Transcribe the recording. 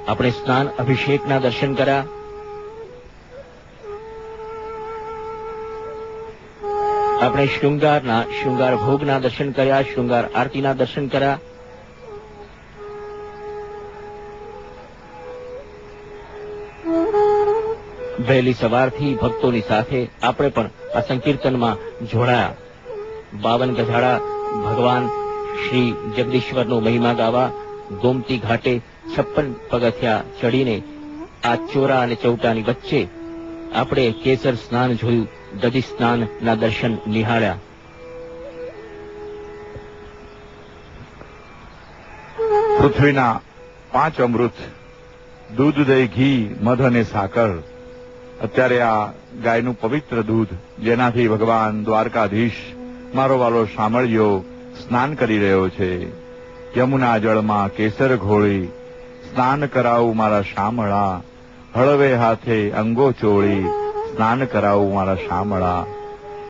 આપણે સ્નાન અભિષેકના દર્શન કર્યા, આપણે શૃંગાર ભોગના દર્શન કર્યા, શૃંગાર આરતીના દર્શન કર્યા. વહેલી સવારથી ભક્તોની સાથે આપણે પણ આ સંકીર્તનમાં જોડાયા. 52 ગજાડા ભગવાન શ્રી જગદીશ્વરનો મહિમા ગાવા ગોમતી ઘાટે 56 પગથિયા ચડીને આ ચોરા અને ચૌટાની વચ્ચે આપણે કેસર સ્નાન જોયું, દધી સ્નાનના દર્શન નિહાળ્યા. પૃથ્વીના 5 અમૃત, દૂધ, દહીં, ઘી, મધ અને સાકર. અત્યારે આ ગાયનું પવિત્ર દૂધ, જેનાથી ભગવાન દ્વારકાધીશ મારો વાલો શામળિયો સ્નાન કરી રહ્યો છે. યમુના જળમાં કેસર ઘોળી સ્નાન કરાવું મારા શામળા, હળવે હાથે અંગો ચોળી સ્નાન કરાવું મારા શામળા.